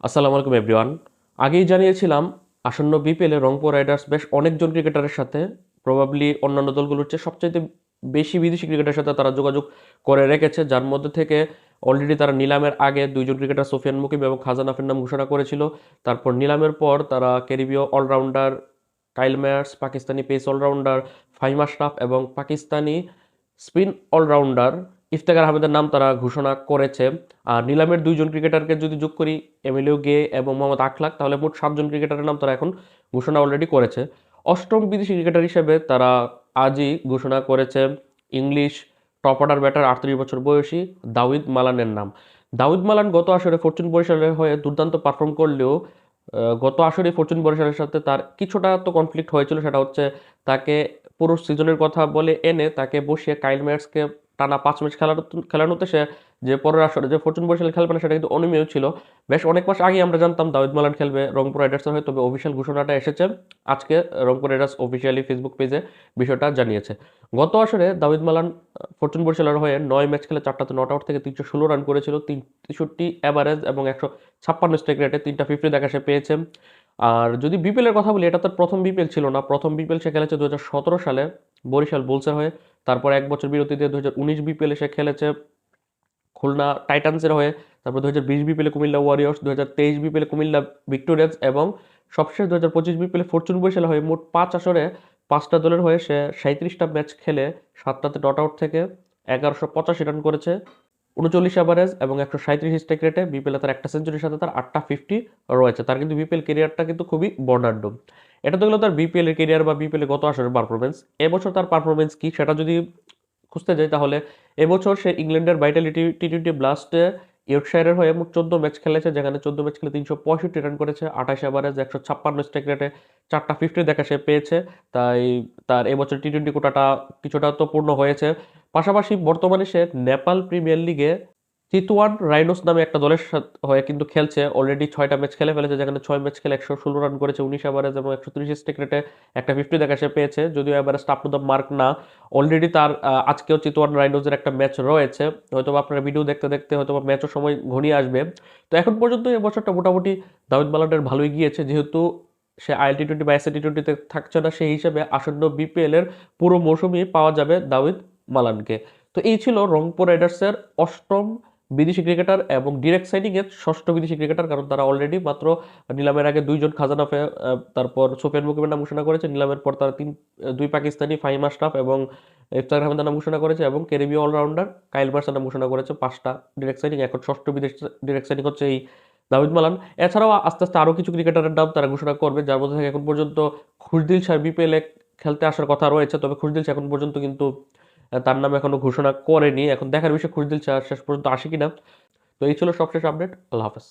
আসসালামু আলাইকুম এভরিওয়ান। আগেই জানিয়েছিলাম আসন্ন বিপিএলে রংপুর রাইডার্স বেশ অনেকজন ক্রিকেটারের সাথে প্রবাবলি অন্যান্য দলগুলোর চেয়ে সবচাইতে বেশি বিদেশি ক্রিকেটারের সাথে তারা যোগাযোগ করে রেখেছে, যার মধ্যে থেকে অলরেডি তারা নিলামের আগে দুইজন ক্রিকেটার সোফিয়ান মুকিম এবং খাজান আফের নাম ঘোষণা করেছিল। তারপর নিলামের পর তারা ক্যারিবীয় allrounder Kyle Myers, Pakistani pace allrounder Fahim Ashraf এবং পাকিস্তানি স্পিন অলরাউন্ডার ইফতেখার আহমেদের নাম তারা ঘোষণা করেছে। আর নিলামের দুইজন ক্রিকেটারকে যদি যোগ করি, এমিলিও গে এবং মোহাম্মদ আখলাক, তাহলে মোট 7জন ক্রিকেটারের নাম তারা এখন ঘোষণা অলরেডি করেছে। অষ্টম বিদেশি ক্রিকেটার হিসেবে তারা আজই ঘোষণা করেছে ইংলিশ টপ অর্ডার ব্যাটার 38 বছর বয়সী দাউদ মালানের নাম। দাউদ মালান গত আসরে ফরচুন বরিশালের হয়ে দুর্দান্ত পারফর্ম করলেও গত আসরে ফরচুন বরিশালের সাথে তার কিছুটা তো কনফ্লিক্ট হয়েছিল। সেটা হচ্ছে তাকে পুরো সিজনের কথা বলে এনে তাকে বসিয়ে কাইল মেয়ার্সকে টানা 5 ম্যাচ খেলানোতে সে যে পরের আসরে যে ফরচুন বরিশাল খেলবে না সেটা কিন্তু অনিমেয় ছিল। বেশ অনেক মাস আগে আমরা জানতাম দাউদ মালান খেলবে রংপুর রাইডার্সের হয়ে, তবে অফিসিয়াল ঘোষণাটা এসেছে আজকে। রংপুর রাইডার্স অফিসিয়ালি ফেসবুক পেজে বিষয়টা জানিয়েছে। গত আসরে দাউদ মালান ফরচুন বরিশালের হয়ে 9 ম্যাচ খেলে 4টাতে নট আউট থেকে 316 রান করেছিল, 63 অ্যাভারেজ এবং 156 স্ট্রাইক রেটে 3টা 50 দেখা সে পেয়েছে। আর যদি বিপিএল এর কথা বলি, এটা তার প্রথম বিপিএল ছিল না। প্রথম বিপিএল সে খেলেছে 2017 সালে বরিশাল বুলসের হয়ে। তারপর 1 বছর বিরতি দিয়ে 2019 বিপিএলে সে খেলেছে খুলনা টাইটান্সের হয়ে। তারপর 2020 বিপিএলে কুমিল্লা ওয়ারিয়র্স, 2023 বিপিএলে কুমিল্লা ভিক্টোরিয়ান্স এবং সবশেষ 2025 বিপিএলে ফরচুন বরিশাল হয়ে মোট 5 আসরে 5টা দলের হয়ে সে 37টা ম্যাচ খেলে 7টাতে নট আউট থেকে 1185 রান করেছে, 39 অ্যাভারেজ এবং 137 স্ট্রাইক রেটে। বিপিএলে তার একটা সেঞ্চুরির সাথে তার 8টা 50 রয়েছে। তার কিন্তু বিপিএল কেরিয়ারটা কিন্তু খুবই বর্ণাঢ্য। এটা তো গেলো তার বিপিএল এর কেরিয়ার বা বিপিএল গত আসরের পারফরমেন্স। এবছর তার পারফরমেন্স কি সেটা যদি খুঁজতে যাই, তাহলে এবছর সে ইংল্যান্ডের ভাইটালিটি টি20 ব্লাস্টে ইয়র্কশায়ারের হয়ে মোট 14 ম্যাচ খেলেছে, যেখানে 14 ম্যাচ খেলে 365 রান করেছে, 28 অ্যাভারেজ, 156 স্ট্রাইক রেটে, 4টা 50 দেখা সে পেয়েছে। তাই তার এবছর টি20 কোটাটা কিছুটা তো পূর্ণ হয়েছে। পাশাপাশি বর্তমানে সে নেপাল প্রিমিয়ার লিগে চিতওয়ান রাইনোস নামে একটা দলের হয়ে কিন্তু খেলছে। অলরেডি 6টা ম্যাচ খেলে ফেলেছে, যেখানে 6 ম্যাচ খেলে 116 রান করেছে, 19 অ্যাভারেজ এবং 130 স্ট্রাইক রেটে, একটা 50 দেখা সে পেয়েছে। যদিও অ্যাভারেজটা আপ টু দ্য মার্ক না। অলরেডি তার আজকেও চিতওয়ান রাইনোজের একটা ম্যাচ রয়েছে, হয়তো আপনারা ভিডিও দেখতে দেখতে হয়তো ম্যাচের সময় ঘনিয়ে আসবে। তো এখন পর্যন্ত এই বছরটা মোটামুটি দাউদ মালানের ভালোই গিয়েছে, যেহেতু সে IL-T20 বা SC-T20-তে থাকছে না, সেই হিসেবে আসন্ন বিপিএল এর পুরো মৌসুমই পাওয়া যাবে দাউদ মালানকে। তো এই ছিল রংপুর রাইডার্সের অষ্টম বিদেশি ক্রিকেটার এবং ডিরেক্ট সাইনিং এর ষষ্ঠ বিদেশি ক্রিকেটার, কারণ তারা অলরেডি মাত্র নিলামের আগে দুইজন খাজানাফে তারপর সোফিয়ান মুকিমের নাম ঘোষণা করেছে। নিলামের পর তারা দুই পাকিস্তানি ফাহিম আশরাফ এবং ইফতেখার আহমেদের নাম ঘোষণা করেছে এবং ক্যারিবীয় অলরাউন্ডার কাইল মার্সের নাম ঘোষণা করেছে। 5টা ডিরেক্ট সাইনিং। এখন ষষ্ঠ বিদেশ ডিরেক্ট সাইনিং হচ্ছে এই দাউদ মালান। এছাড়াও আস্তে আস্তে আরও কিছু ক্রিকেটারের নাম তারা ঘোষণা করবে, যার মধ্যে থেকে এখন পর্যন্ত খুশদিল শাহ বিপিএল এ খেলতে আসার কথা রয়েছে, তবে খুশদিল শাহ এখন পর্যন্ত কিন্তু তার নাম এখনো ঘোষণা করেনি। এখন দেখার বিষয় খুশদিল শাহ শেষ পর্যন্ত আসে কিনা। তো এই ছিল সবশেষ আপডেট। আল্লাহ হাফেজ।